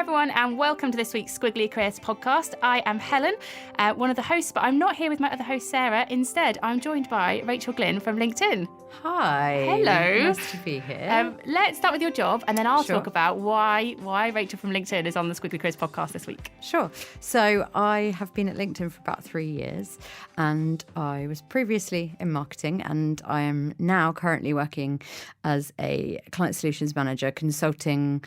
everyone, and welcome to this week's Squiggly Careers podcast. I am Helen, one of the hosts, but I'm not here with my other host, Sarah. Instead, I'm joined by Rachel Glynn from LinkedIn. Hi. Hello. Nice to be here. Let's start with your job, and then I'll Sure. talk about why Rachel from LinkedIn is on the Squiggly Careers podcast this week. Sure. So I have been at LinkedIn for about 3 years, and I was previously in marketing, and I am now currently working as a client solutions manager consulting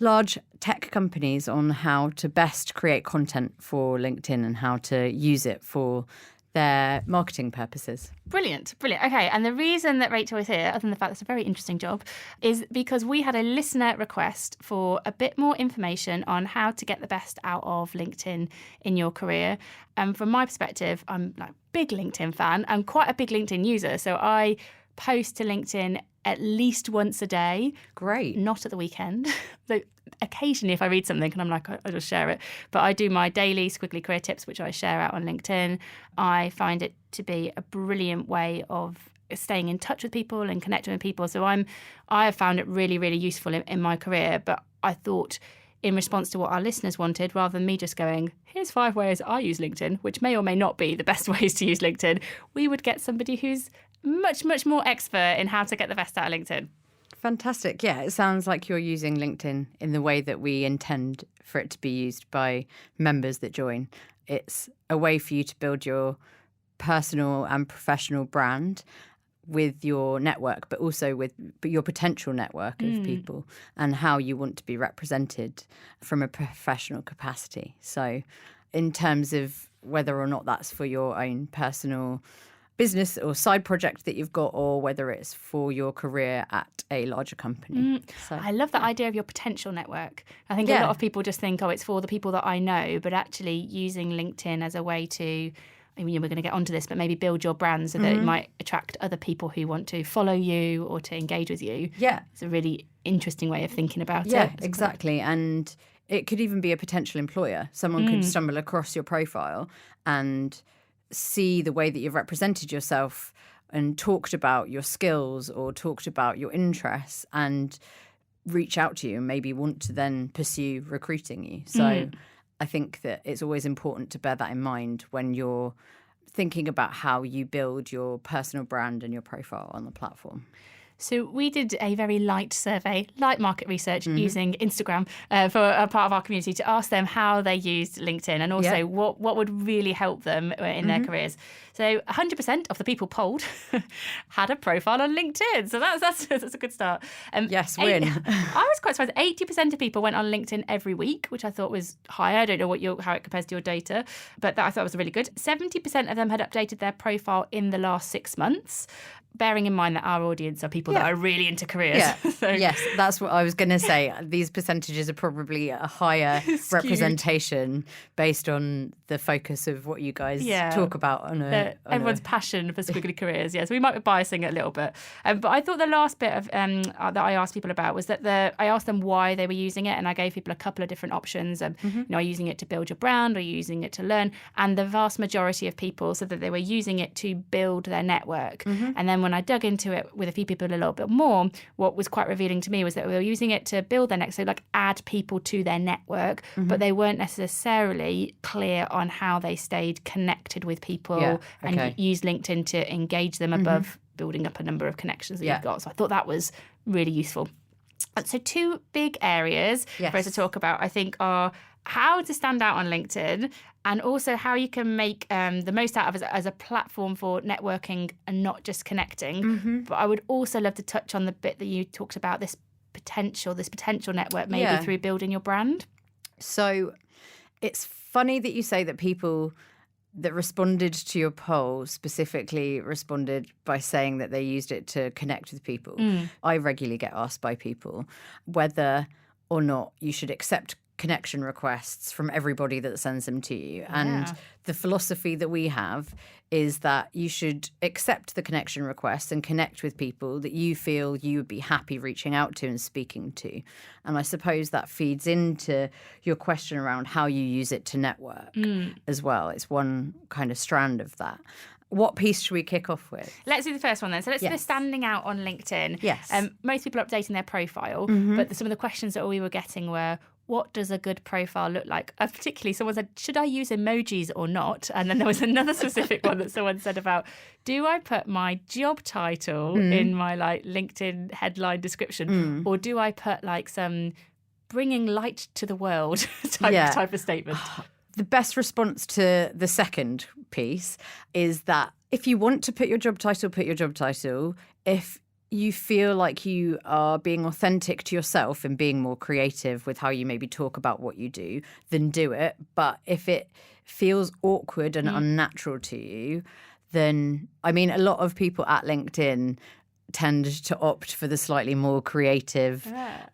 large tech companies on how to best create content for LinkedIn and how to use it for their marketing purposes. Brilliant. Okay, and the reason that Rachel is here, other than the fact it's a very interesting job, is because we had a listener request for a bit more information on how to get the best out of LinkedIn in your career. And from my perspective, I'm like a big LinkedIn fan. I'm quite a big LinkedIn user, so I post to LinkedIn at least once a day. Great. Not at the weekend. So occasionally if I read something and I'm like, I just share it. But I do my daily Squiggly Career Tips, which I share out on LinkedIn. I find it to be a brilliant way of staying in touch with people and connecting with people. So I have found it really, really useful in my career. But I thought in response to what our listeners wanted, rather than me just going, here's 5 ways I use LinkedIn, which may or may not be the best ways to use LinkedIn, we would get somebody who's much, much more expert in how to get the best out of LinkedIn. Fantastic. Yeah, it sounds like you're using LinkedIn in the way that we intend for it to be used by members that join. It's a way for you to build your personal and professional brand with your network, but also with your potential network of people and how you want to be represented from a professional capacity. So in terms of whether or not that's for your own personal business or side project that you've got, or whether it's for your career at a larger company. So I love that idea of your potential network. I think a lot of people just think, it's for the people that I know, but actually using LinkedIn as a way to, I mean, we're going to get onto this, but maybe build your brand so that it might attract other people who want to follow you or to engage with you. Yeah. It's a really interesting way of thinking about it. Yeah, exactly. And it could even be a potential employer. Someone could stumble across your profile and see the way that you've represented yourself and talked about your skills or talked about your interests and reach out to you and maybe want to then pursue recruiting you. So I think that it's always important to bear that in mind when you're thinking about how you build your personal brand and your profile on the platform. So we did a very light survey, light market research using Instagram for a part of our community to ask them how they used LinkedIn and also what would really help them in their careers. So 100% of the people polled had a profile on LinkedIn. So that's a good start. Yes, win. I was quite surprised. 80% of people went on LinkedIn every week, which I thought was higher. I don't know how it compares to your data, but that I thought was really good. 70% of them had updated their profile in the last 6 months. Bearing in mind that our audience are people that are really into careers. Yeah. So. Yes, that's what I was going to say. These percentages are probably a higher representation based on the focus of what you guys talk about. Everyone's passion for squiggly careers. Yeah, so we might be biasing it a little bit. But I thought the last bit of that I asked people about was that I asked them why they were using it, and I gave people a couple of different options. Are you using it to build your brand, or are you using it to learn? And the vast majority of people said that they were using it to build their network. And then when I dug into it with a few people a little bit more, what was quite revealing to me was that they were using it to build their network, so like add people to their network, but they weren't necessarily clear on how they stayed connected with people and use LinkedIn to engage them above building up a number of connections that you've got. So I thought that was really useful. So 2 big areas for us to talk about, I think, are how to stand out on LinkedIn and also how you can make the most out of it as a platform for networking and not just connecting. But I would also love to touch on the bit that you talked about, this potential network, maybe through building your brand. So it's funny that you say that people that responded to your poll specifically responded by saying that they used it to connect with people. I regularly get asked by people whether or not you should accept connection requests from everybody that sends them to you. And the philosophy that we have is that you should accept the connection requests and connect with people that you feel you would be happy reaching out to and speaking to. And I suppose that feeds into your question around how you use it to network as well. It's one kind of strand of that. What piece should we kick off with? Let's do the first one then. So let's do the standing out on LinkedIn. Yes. Most people are updating their profile, but some of the questions that we were getting were, what does a good profile look like? Particularly, someone said, should I use emojis or not? And then there was another specific one that someone said about, do I put my job title in my like LinkedIn headline description, or do I put like some bringing light to the world type of statement? The best response to the second piece is that if you want to put your job title, put your job title. If you feel like you are being authentic to yourself and being more creative with how you maybe talk about what you do, then do it. But if it feels awkward and unnatural to you, then, I mean, a lot of people at LinkedIn tend to opt for the slightly more creative.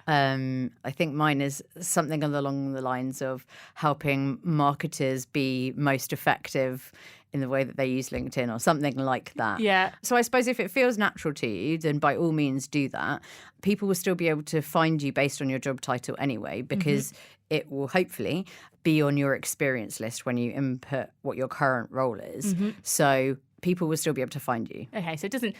I think mine is something along the lines of helping marketers be most effective in the way that they use LinkedIn or something like that. Yeah. So I suppose if it feels natural to you, then by all means do that. People will still be able to find you based on your job title anyway, because it will hopefully be on your experience list when you input what your current role is. So people will still be able to find you. Okay, so it doesn't...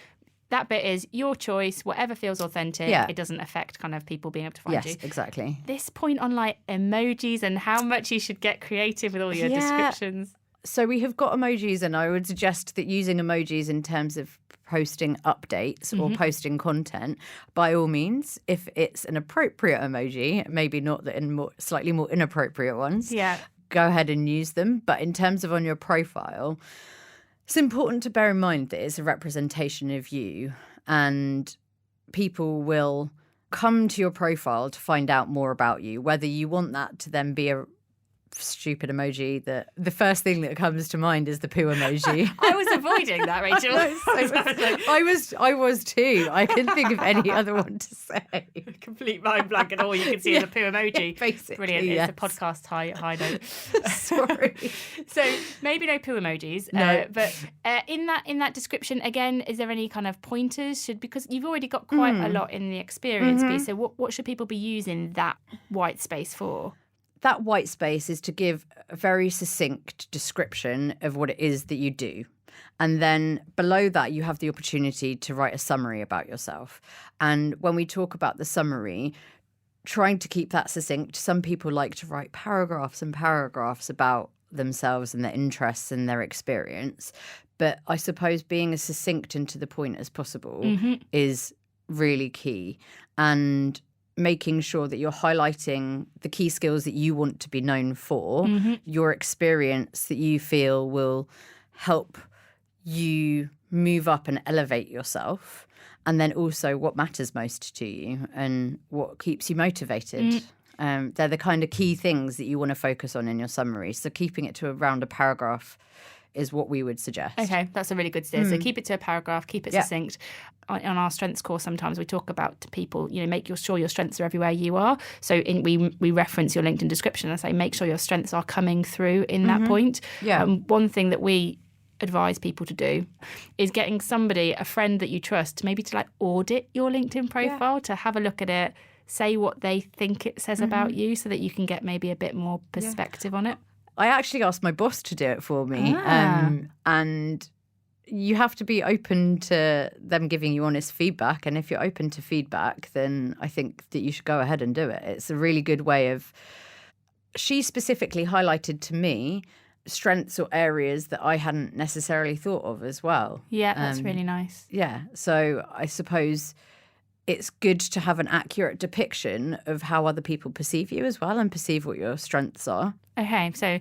That bit is your choice, whatever feels authentic. Yeah. It doesn't affect kind of people being able to find you. Yes, exactly. This point on like emojis and how much you should get creative with all your descriptions. So we have got emojis, and I would suggest that using emojis in terms of posting updates or posting content, by all means, if it's an appropriate emoji, maybe not the slightly more inappropriate ones, go ahead and use them. But in terms of on your profile, it's important to bear in mind that it's a representation of you, and people will come to your profile to find out more about you, whether you want that to then be a stupid emoji. That the first thing that comes to mind is the poo emoji. I was avoiding that, Rachel. I was too. I couldn't think of any other one to say. Complete mind blank, and all you can see is a poo emoji. Yeah, basically, brilliant. yes. It's a podcast high note. Sorry. So maybe no poo emojis. No. But in that description, again, is there any kind of pointers? Because you've already got quite a lot in the experience piece. So what should people be using that white space for? That white space is to give a very succinct description of what it is that you do. And then below that, you have the opportunity to write a summary about yourself. And when we talk about the summary, trying to keep that succinct, some people like to write paragraphs and paragraphs about themselves and their interests and their experience. But I suppose being as succinct and to the point as possible is really key. And making sure that you're highlighting the key skills that you want to be known for, your experience that you feel will help you move up and elevate yourself, and then also what matters most to you and what keeps you motivated. They're the kind of key things that you want to focus on in your summary. So keeping it to around a paragraph is what we would suggest. Okay, that's a really good steer. So keep it to a paragraph, keep it succinct. On our strengths course, sometimes we talk about to people, make sure your strengths are everywhere you are. So we reference your LinkedIn description and say, make sure your strengths are coming through in that point. Yeah. One thing that we advise people to do is getting somebody, a friend that you trust, maybe to like audit your LinkedIn profile, to have a look at it, say what they think it says about you, so that you can get maybe a bit more perspective on it. I actually asked my boss to do it for me. And you have to be open to them giving you honest feedback. And if you're open to feedback, then I think that you should go ahead and do it. It's a really good way of... She specifically highlighted to me strengths or areas that I hadn't necessarily thought of as well. Yeah, that's really nice. Yeah. So I suppose it's good to have an accurate depiction of how other people perceive you as well and perceive what your strengths are. Okay, so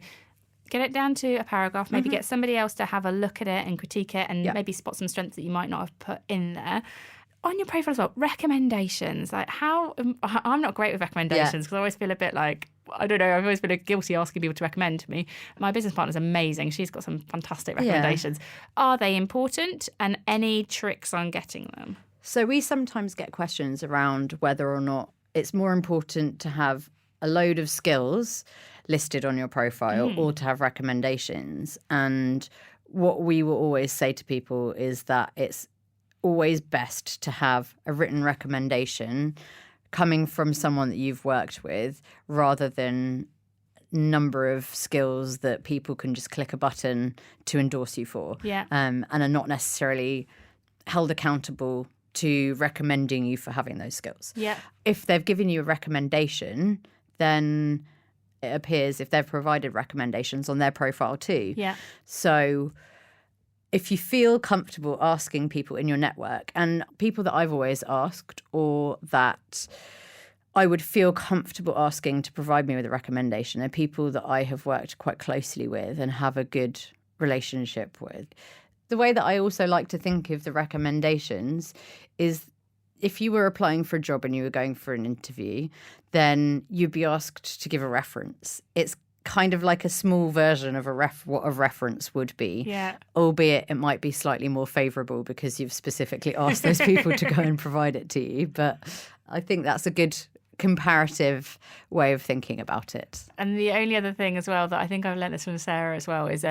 get it down to a paragraph, maybe get somebody else to have a look at it and critique it and maybe spot some strengths that you might not have put in there. On your profile as well, recommendations. Like I'm not great with recommendations because I always feel a bit like, I don't know, I've always been guilty asking people to recommend to me. My business partner's amazing. She's got some fantastic recommendations. Are they important, and any tricks on getting them? So we sometimes get questions around whether or not it's more important to have a load of skills listed on your profile or to have recommendations. And what we will always say to people is that it's always best to have a written recommendation coming from someone that you've worked with, rather than number of skills that people can just click a button to endorse you for, and are not necessarily held accountable to recommending you for having those skills. If they've given you a recommendation, then it appears if they've provided recommendations on their profile too. Yeah. So if you feel comfortable asking people in your network, and people that I've always asked or that I would feel comfortable asking to provide me with a recommendation are people that I have worked quite closely with and have a good relationship with. The way that I also like to think of the recommendations is if you were applying for a job and you were going for an interview, then you'd be asked to give a reference. It's kind of like a small version of what a reference would be. Yeah. Albeit it might be slightly more favourable because you've specifically asked those people to go and provide it to you. But I think that's a good comparative way of thinking about it. And the only other thing as well that I think I've learned this from Sarah as well is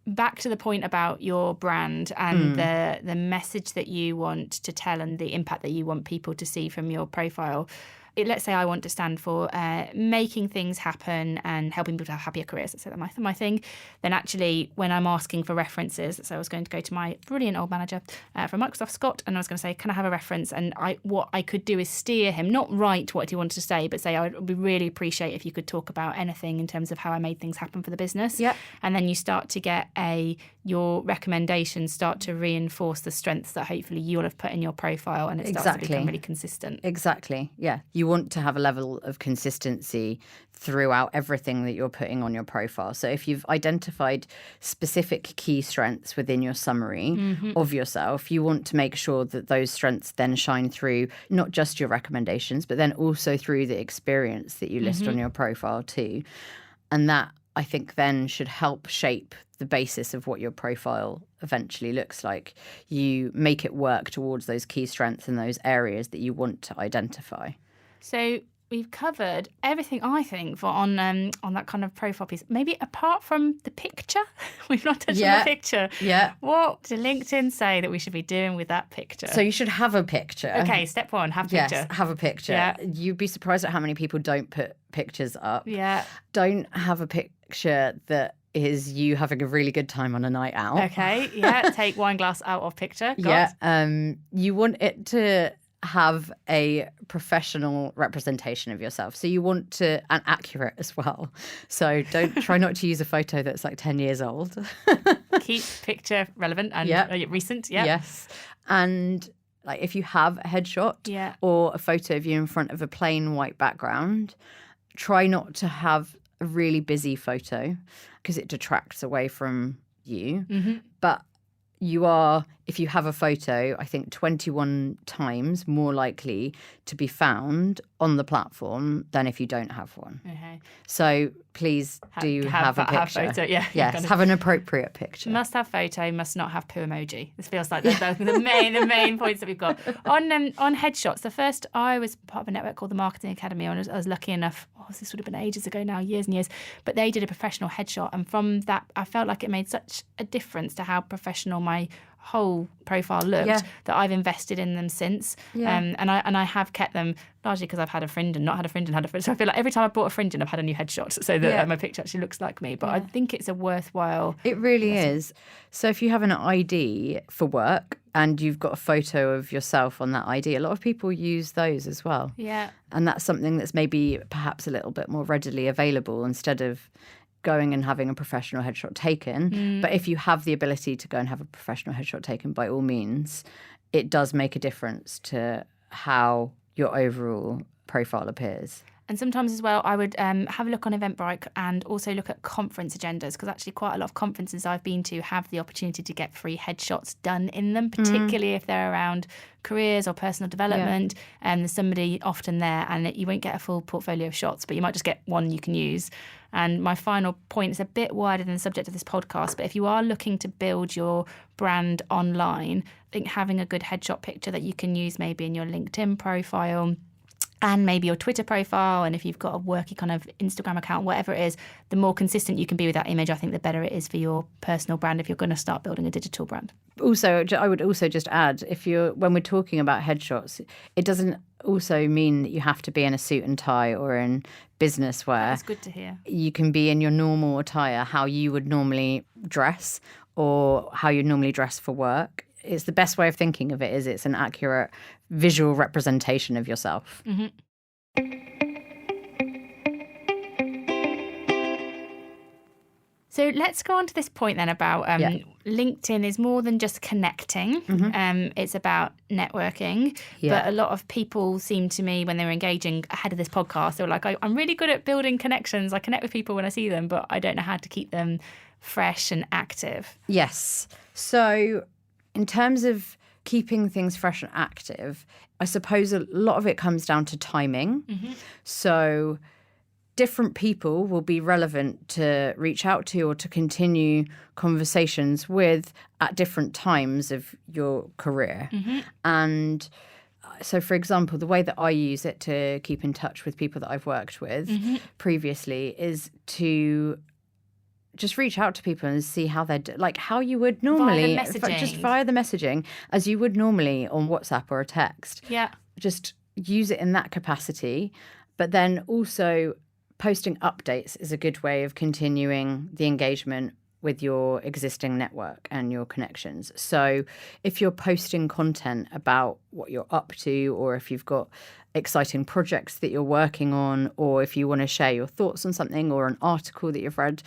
back to the point about your brand and the message that you want to tell and the impact that you want people to see from your profile. Let's say I want to stand for making things happen and helping people to have happier careers. Let's say that's my thing. Then actually, when I'm asking for references, so I was going to go to my brilliant old manager from Microsoft, Scott, and I was going to say, can I have a reference? And what I could do is steer him, not write what he wanted to say, but say, I would really appreciate if you could talk about anything in terms of how I made things happen for the business. Yep. And then you start to get your recommendations start to reinforce the strengths that hopefully you'll have put in your profile, and it starts to become really consistent. Exactly. Yeah. You want to have a level of consistency throughout everything that you're putting on your profile. So if you've identified specific key strengths within your summary of yourself, you want to make sure that those strengths then shine through not just your recommendations, but then also through the experience that you list on your profile too. And that, I think, then should help shape the basis of what your profile eventually looks like. You make it work towards those key strengths and those areas that you want to identify. So we've covered everything, I think, on that kind of profile piece. Maybe apart from the picture, we've not touched on the picture. Yeah. What did LinkedIn say that we should be doing with that picture? So you should have a picture. Okay, step one, have a picture. Yes, have a picture. Yeah. You'd be surprised at how many people don't put pictures up. Yeah. Don't have a picture that is you having a really good time on a night out. Okay, yeah. Take wine glass out of picture. You want it to have a professional representation of yourself. So you want to, and accurate as well. So try not to use a photo that's like 10 years old. Keep picture relevant and recent. Yeah. Yes. And like if you have a headshot or a photo of you in front of a plain white background, try not to have a really busy photo because it detracts away from you. But you are, if you have a photo, I think 21 times more likely to be found on the platform than if you don't have one. Okay. So please do have a picture. Have photo, yeah. Yes, have an appropriate picture. Must have photo, must not have poo emoji. This feels like the main points that we've got. On headshots, the first, I was part of a network called the Marketing Academy, and I was lucky enough, this would have been ages ago now, years and years, but they did a professional headshot, and from that I felt like it made such a difference to how professional my whole profile looked that I've invested in them since. And I have kept them largely because I've had a friend and not had a friend and had a friend. So I feel like every time I brought a friend in, I've had a new headshot so that my picture actually looks like me. But I think it's a worthwhile... It really is. So if you have an ID for work and you've got a photo of yourself on that ID, a lot of people use those as well. Yeah. And that's something that's maybe perhaps a little bit more readily available instead of going and having a professional headshot taken. But if you have the ability to go and have a professional headshot taken, by all means, it does make a difference to how your overall profile appears. And sometimes as well, I would have a look on Eventbrite and also look at conference agendas, because actually quite a lot of conferences I've been to have the opportunity to get free headshots done in them, particularly if they're around careers or personal development. And there's somebody often there, and you won't get a full portfolio of shots, but you might just get one you can use. And my final point is a bit wider than the subject of this podcast, but if you are looking to build your brand online, I think having a good headshot picture that you can use maybe in your LinkedIn profile and maybe your Twitter profile, and if you've got a worky kind of Instagram account, whatever it is, the more consistent you can be with that image, I think the better it is for your personal brand if you're going to start building a digital brand. Also, I would also just add, when we're talking about headshots, it doesn't also mean that you have to be in a suit and tie or in business wear. That's good to hear. You can be in your normal attire, how you would normally dress or how you'd normally dress for work. It's the best way of thinking of it is it's an accurate visual representation of yourself. So let's go on to this point then about LinkedIn is more than just connecting. It's about networking. But a lot of people seem to me, when they were engaging ahead of this podcast, they were like, I'm really good at building connections. I connect with people when I see them, but I don't know how to keep them fresh and active. Yes. So in terms of keeping things fresh and active, I suppose a lot of it comes down to timing. So different people will be relevant to reach out to or to continue conversations with at different times of your career. And so, for example, the way that I use it to keep in touch with people that I've worked with previously is to just reach out to people and see how they're like how you would normally just via the messaging as you would normally on WhatsApp or a text. Just use it in that capacity. But then also posting updates is a good way of continuing the engagement with your existing network and your connections. So if you're posting content about what you're up to, or if you've got exciting projects that you're working on, or if you want to share your thoughts on something or an article that you've read,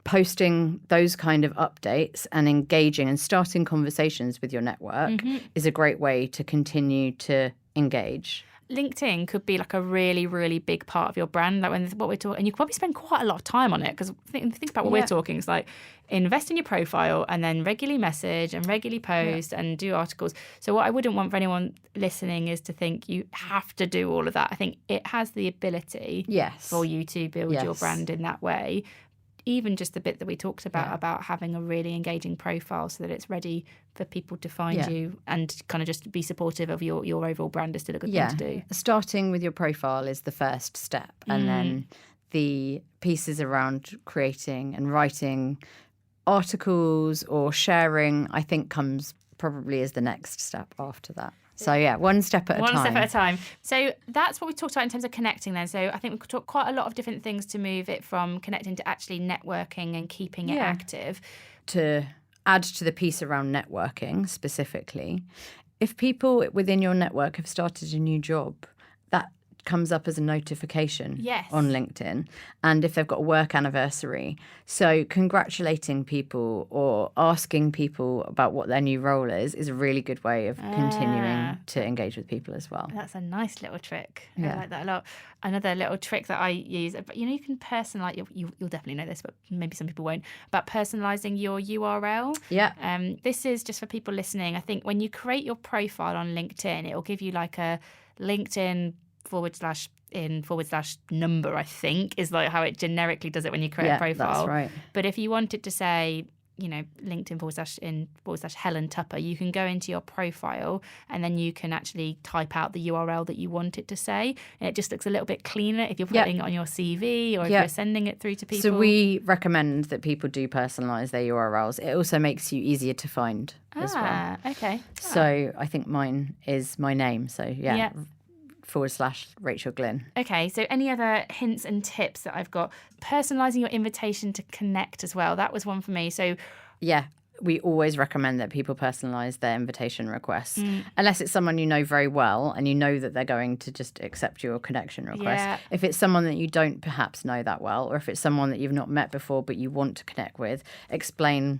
posting those kind of updates and engaging and starting conversations with your network is a great way to continue to engage. LinkedIn could be like a really, really big part of your brand. Like when what we're talking, and you could probably spend quite a lot of time on it because think about what we're talking. It's like invest in your profile and then regularly message and regularly post and do articles. So what I wouldn't want for anyone listening is to think you have to do all of that. I think it has the ability for you to build your brand in that way. Even just the bit that we talked about having a really engaging profile so that it's ready for people to find you and kind of just be supportive of your overall brand is still a good thing to do. Starting with your profile is the first step. And then the pieces around creating and writing articles or sharing, I think, comes probably as the next step after that. So, one step at a time. One step at a time. So that's what we talked about in terms of connecting then. So I think we've talked quite a lot of different things to move it from connecting to actually networking and keeping it active. To add to the piece around networking specifically, if people within your network have started a new job, that comes up as a notification on LinkedIn, and if they've got a work anniversary. So congratulating people or asking people about what their new role is a really good way of continuing to engage with people as well. That's a nice little trick. I like that a lot. Another little trick that I use, but you can personalize, you'll definitely know this, but maybe some people won't, about personalizing your URL. This is just for people listening. I think when you create your profile on LinkedIn, it will give you like a LinkedIn /in/number, I think, is like how it generically does it when you create a profile. That's right. But if you wanted to say, LinkedIn /in/Helen Tupper, you can go into your profile and then you can actually type out the URL that you want it to say. And it just looks a little bit cleaner if you're putting it on your CV or if you're sending it through to people. So we recommend that people do personalise their URLs. It also makes you easier to find as well. Okay. So I think mine is my name. So /Rachel Glynn. Okay, so any other hints and tips that I've got? Personalising your invitation to connect as well. That was one for me. So we always recommend that people personalise their invitation requests, unless it's someone you know very well and you know that they're going to just accept your connection request. If it's someone that you don't perhaps know that well, or if it's someone that you've not met before but you want to connect with, explain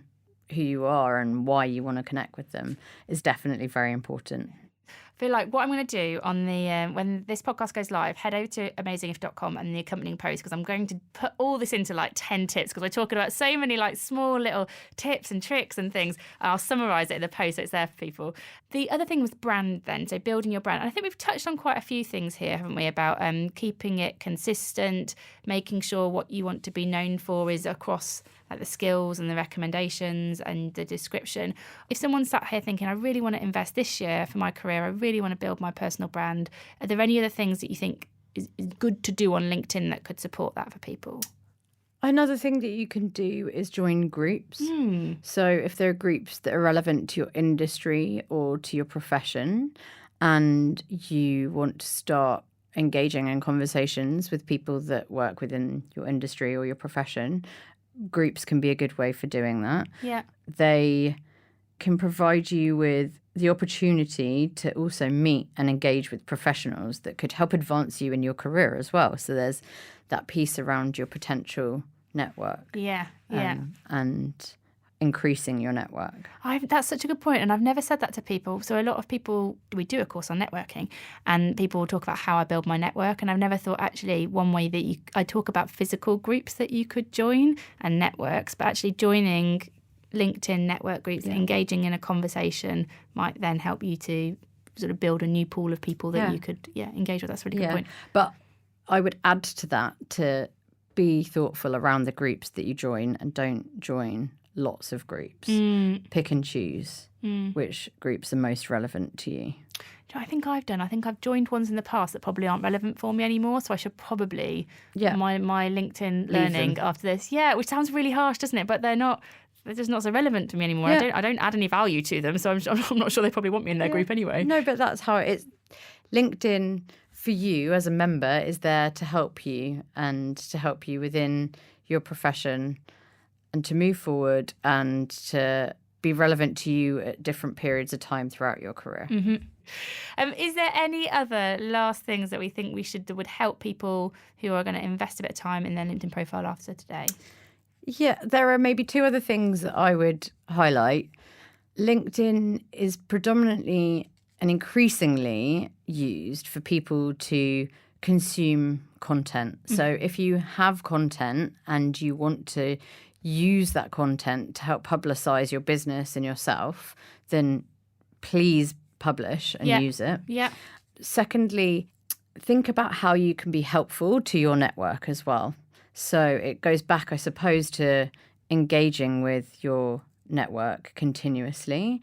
who you are and why you want to connect with them is definitely very important. I feel like what I'm going to do on the when this podcast goes live, head over to amazingif.com and the accompanying post, because I'm going to put all this into like 10 tips, because we're talking about so many like small little tips and tricks and things. I'll summarise it in the post so it's there for people. The other thing was brand then, so building your brand. And I think we've touched on quite a few things here, haven't we, about keeping it consistent, making sure what you want to be known for is across like the skills and the recommendations and the description. If someone's sat here thinking, I really want to invest this year for my career, I really want to build my personal brand, are there any other things that you think is good to do on LinkedIn that could support that for people? Another thing that you can do is join groups. So if there are groups that are relevant to your industry or to your profession and you want to start engaging in conversations with people that work within your industry or your profession, groups can be a good way for doing that. They can provide you with the opportunity to also meet and engage with professionals that could help advance you in your career as well. So there's that piece around your potential network. Yeah. And increasing your network. That's such a good point, and I've never said that to people. So a lot of people, we do a course on networking, and people will talk about how I build my network, and I've never thought actually one way that I talk about physical groups that you could join and networks, but actually joining LinkedIn network groups, engaging in a conversation might then help you to sort of build a new pool of people that you could engage with. That's a really good point. But I would add to that to be thoughtful around the groups that you join, and don't join lots of groups. Pick and choose which groups are most relevant to you. I think I've done. I think I've joined ones in the past that probably aren't relevant for me anymore. So I should probably my LinkedIn learning after this. Yeah, which sounds really harsh, doesn't it? But they're not. They're just not so relevant to me anymore. Yeah. I don't add any value to them, so I'm not sure they probably want me in their group anyway. No, but that's how it's. LinkedIn for you as a member is there to help you and to help you within your profession and to move forward and to be relevant to you at different periods of time throughout your career. Is there any other last things that we think would help people who are going to invest a bit of time in their LinkedIn profile after today? Yeah, there are maybe two other things that I would highlight. LinkedIn is predominantly and increasingly used for people to consume content. So if you have content and you want to use that content to help publicize your business and yourself, then please publish and use it. Yeah. Secondly, think about how you can be helpful to your network as well. So it goes back, I suppose, to engaging with your network continuously.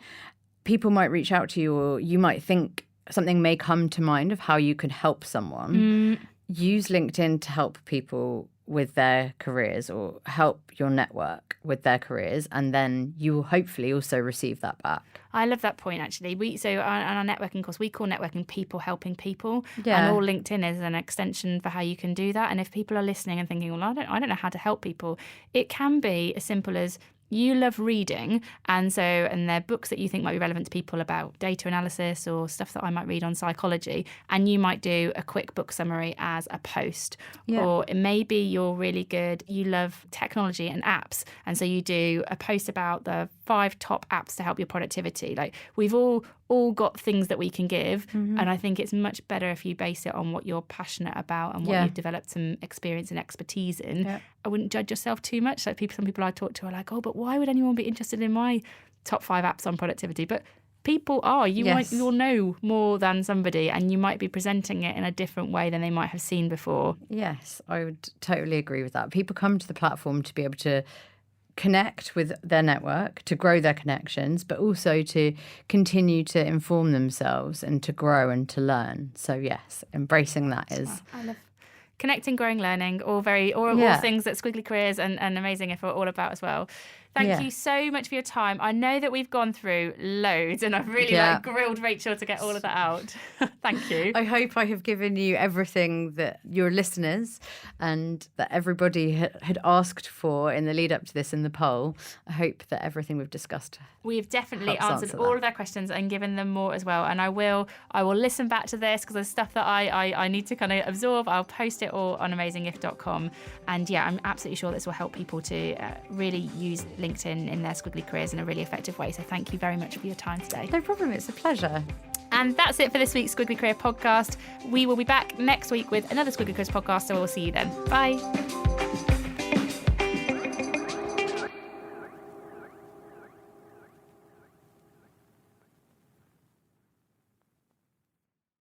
People might reach out to you, or you might think something may come to mind of how you could help someone. Use LinkedIn to help people with their careers, or help your network with their careers, and then you will hopefully also receive that back. I love that point, actually. On our networking course, we call networking people helping people. Yeah. And all LinkedIn is an extension for how you can do that. And if people are listening and thinking, well, I don't know how to help people, it can be as simple as you love reading, and there are books that you think might be relevant to people about data analysis or stuff that I might read on psychology, and you might do a quick book summary as a post. Or maybe you're really good, you love technology and apps, and so you do a post about the 5 top apps to help your productivity. Like, we've all got things that we can give, and I think it's much better if you base it on what you're passionate about and what you've developed some experience and expertise in. I wouldn't judge yourself too much. Like, some people I talk to are like, oh, but why would anyone be interested in my top 5 apps on productivity? But people are. You'll know more than somebody, and you might be presenting it in a different way than they might have seen before. Yes, I would totally agree with that. People come to the platform to be able to connect with their network, to grow their connections, but also to continue to inform themselves and to grow and to learn. So yes, embracing that is... I love connecting, growing, learning, all things that Squiggly Careers and Amazing If are all about as well. Thank you so much for your time. I know that we've gone through loads, and I've really grilled Rachel to get all of that out. Thank you. I hope I have given you everything that your listeners and that everybody had asked for in the lead up to this in the poll. I hope that everything we've discussed. We've definitely answered all of their questions and given them more as well. And I will listen back to this, because there's stuff that I need to kind of absorb. I'll post it all on amazingif.com. And I'm absolutely sure this will help people to really use LinkedIn in their Squiggly Careers in a really effective way. So thank you very much for your time today. No problem. It's a pleasure. And that's it for this week's Squiggly Career podcast. We will be back next week with another Squiggly Careers podcast. So we'll see you then. Bye.